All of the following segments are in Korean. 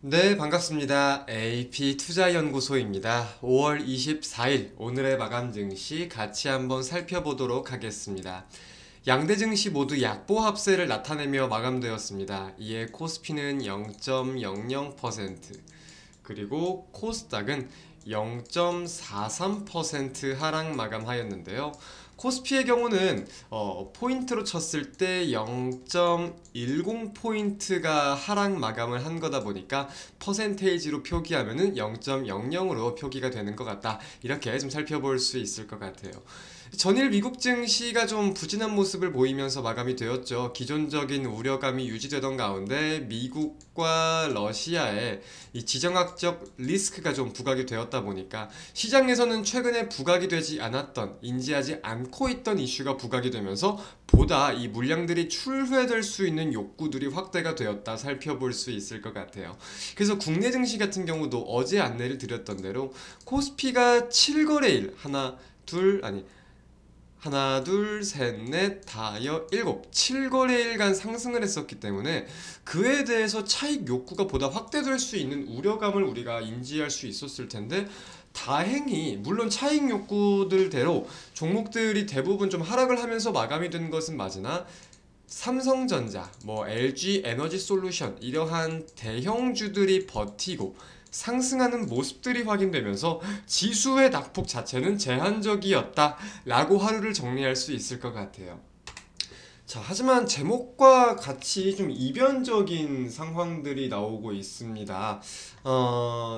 네, 반갑습니다. AP투자연구소입니다. 5월 24일 오늘의 마감 증시 같이 한번 살펴보도록 하겠습니다. 양대 증시 모두 약보합세를 나타내며 마감되었습니다. 이에 코스피는 0.00%, 그리고 코스닥은 0.43% 하락 마감하였는데요. 코스피의 경우는 포인트로 쳤을 때 0.10포인트가 하락 마감을 한 거다 보니까 퍼센테이지로 표기하면은 0.00으로 표기가 되는 것 같다. 이렇게 좀 살펴볼 수 있을 것 같아요. 전일 미국 증시가 좀 부진한 모습을 보이면서 마감이 되었죠. 기존적인 우려감이 유지되던 가운데 미국과 러시아의 이 지정학적 리스크가 좀 부각이 되었다 보니까 시장에서는 최근에 부각이 되지 않았던, 인지하지 않고 있던 이슈가 부각이 되면서 보다 이 물량들이 출회될 수 있는 욕구들이 확대가 되었다 살펴볼 수 있을 것 같아요. 그래서 국내 증시 같은 경우도 어제 안내를 드렸던 대로 코스피가 7거래일 하나, 둘, 셋, 넷, 다여, 일곱, 7거래일간 상승을 했었기 때문에 그에 대해서 차익 욕구가 보다 확대될 수 있는 우려감을 우리가 인지할 수 있었을 텐데, 다행히 물론 차익 욕구들대로 종목들이 대부분 좀 하락을 하면서 마감이 된 것은 맞으나 삼성전자, LG 에너지 솔루션 이러한 대형주들이 버티고 상승하는 모습들이 확인되면서 지수의 낙폭 자체는 제한적이었다라고 하루를 정리할 수 있을 것 같아요. 자, 하지만 제목과 같이 좀 이변적인 상황들이 나오고 있습니다.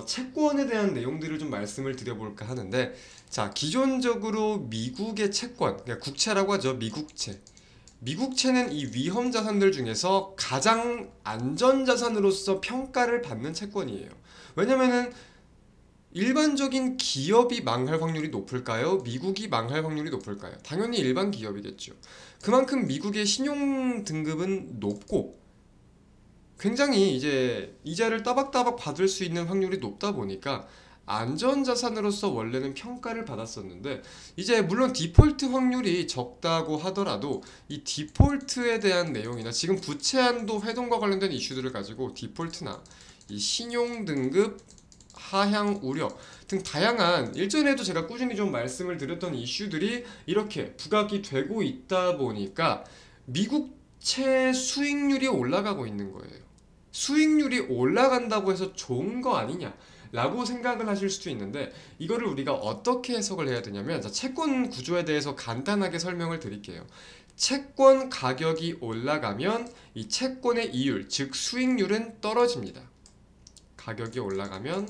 채권에 대한 내용들을 좀 말씀을 드려볼까 하는데, 자, 기존적으로 미국의 채권, 그러니까 국채라고 하죠. 미국채는 이 위험 자산들 중에서 가장 안전 자산으로서 평가를 받는 채권이에요. 왜냐면은 일반적인 기업이 망할 확률이 높을까요? 미국이 망할 확률이 높을까요? 당연히 일반 기업이겠죠. 그만큼 미국의 신용 등급은 높고 굉장히 이제 이자를 따박따박 받을 수 있는 확률이 높다 보니까 안전자산으로서 원래는 평가를 받았었는데, 이제 물론 디폴트 확률이 적다고 하더라도 이 디폴트에 대한 내용이나 지금 부채 한도 회동과 관련된 이슈들을 가지고 디폴트나 이 신용 등급 하향 우려 등 다양한, 일전에도 제가 꾸준히 좀 말씀을 드렸던 이슈들이 이렇게 부각이 되고 있다 보니까 미국채 수익률이 올라가고 있는 거예요. 수익률이 올라간다고 해서 좋은 거 아니냐 라고 생각을 하실 수도 있는데, 이거를 우리가 어떻게 해석을 해야 되냐면, 자, 채권 구조에 대해서 간단하게 설명을 드릴게요. 채권 가격이 올라가면 이 채권의 이율, 즉 수익률은 떨어집니다. 가격이 올라가면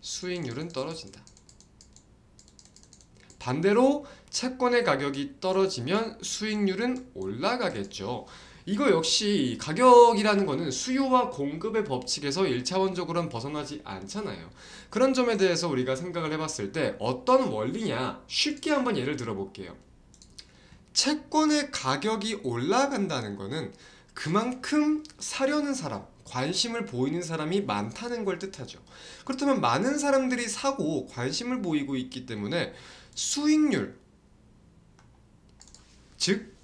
수익률은 떨어진다. 반대로 채권의 가격이 떨어지면 수익률은 올라가겠죠. 이거 역시 가격이라는 거는 수요와 공급의 법칙에서 1차원적으로는 벗어나지 않잖아요. 그런 점에 대해서 우리가 생각을 해봤을 때 어떤 원리냐, 쉽게 한번 예를 들어볼게요. 채권의 가격이 올라간다는 거는 그만큼 사려는 사람, 관심을 보이는 사람이 많다는 걸 뜻하죠. 그렇다면 많은 사람들이 사고 관심을 보이고 있기 때문에 수익률, 즉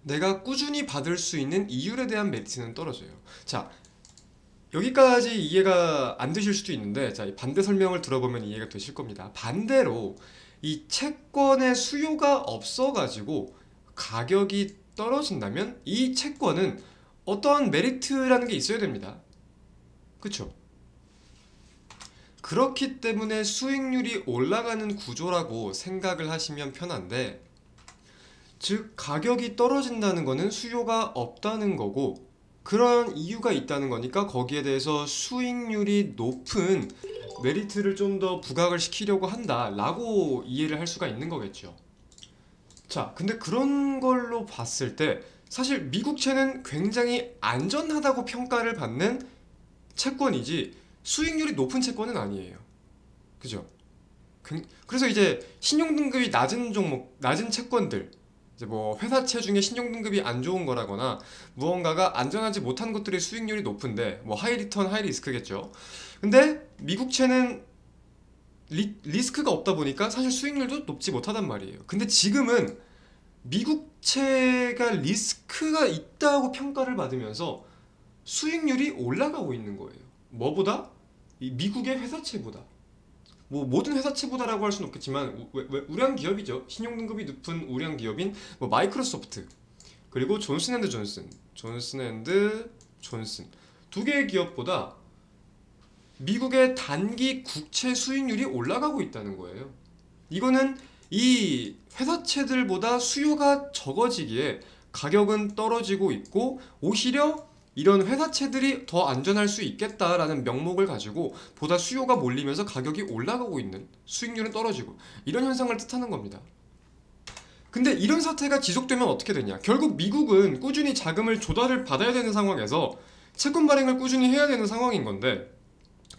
내가 꾸준히 받을 수 있는 이율에 대한 메리트는 떨어져요. 자, 여기까지 이해가 안 되실 수도 있는데, 자, 이 반대 설명을 들어보면 이해가 되실 겁니다. 반대로 이 채권의 수요가 없어가지고 가격이 떨어진다면 이 채권은 어떠한 메리트라는 게 있어야 됩니다. 그쵸? 그렇기 때문에 수익률이 올라가는 구조라고 생각을 하시면 편한데, 즉 가격이 떨어진다는 거는 수요가 없다는 거고 그런 이유가 있다는 거니까 거기에 대해서 수익률이 높은 메리트를 좀 더 부각을 시키려고 한다라고 이해를 할 수가 있는 거겠죠. 자, 근데 그런 걸로 봤을 때 사실 미국채는 굉장히 안전하다고 평가를 받는 채권이지 수익률이 높은 채권은 아니에요. 그죠? 그래서 이제 신용등급이 낮은 종목, 낮은 채권들, 이제 회사채 중에 신용등급이 안 좋은 거라거나 무언가가 안전하지 못한 것들의 수익률이 높은데 하이 리턴 하이 리스크겠죠. 근데 미국채는 리스크가 없다 보니까 사실 수익률도 높지 못하단 말이에요. 근데 지금은 미국채가 리스크가 있다고 평가를 받으면서 수익률이 올라가고 있는 거예요. 뭐보다? 이 미국의 회사채보다. 뭐 모든 회사채보다라고 할 수는 없겠지만 우량 기업이죠. 신용등급이 높은 우량 기업인 뭐 마이크로소프트, 그리고 존슨앤드 존슨 두 개의 기업보다 미국의 단기 국채 수익률이 올라가고 있다는 거예요. 이거는 이 회사채들보다 수요가 적어지기에 가격은 떨어지고 있고, 오히려 이런 회사채들이 더 안전할 수 있겠다라는 명목을 가지고 보다 수요가 몰리면서 가격이 올라가고 있는, 수익률은 떨어지고, 이런 현상을 뜻하는 겁니다. 근데 이런 사태가 지속되면 어떻게 되냐? 결국 미국은 꾸준히 자금을 조달을 받아야 되는 상황에서 채권 발행을 꾸준히 해야 되는 상황인 건데,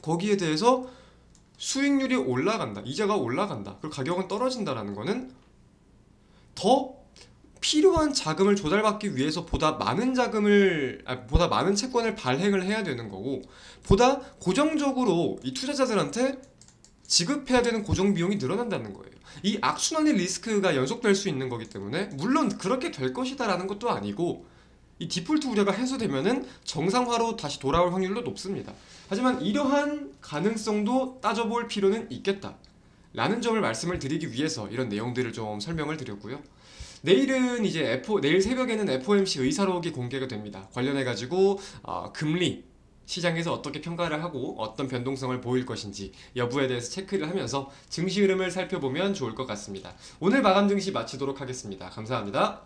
거기에 대해서 수익률이 올라간다, 이자가 올라간다, 그리고 가격은 떨어진다라는 거는 더 필요한 자금을 조달받기 위해서 보다 많은 채권을 발행을 해야 되는 거고, 보다 고정적으로 이 투자자들한테 지급해야 되는 고정 비용이 늘어난다는 거예요. 이 악순환의 리스크가 연속될 수 있는 거기 때문에, 물론 그렇게 될 것이다라는 것도 아니고, 이 디폴트 우려가 해소되면은 정상화로 다시 돌아올 확률도 높습니다. 하지만 이러한 가능성도 따져볼 필요는 있겠다 라는 점을 말씀을 드리기 위해서 이런 내용들을 좀 설명을 드렸고요. 내일은 이제 내일 새벽에는 FOMC 의사록이 공개가 됩니다. 관련해가지고 금리 시장에서 어떻게 평가를 하고 어떤 변동성을 보일 것인지 여부에 대해서 체크를 하면서 증시 흐름을 살펴보면 좋을 것 같습니다. 오늘 마감 증시 마치도록 하겠습니다. 감사합니다.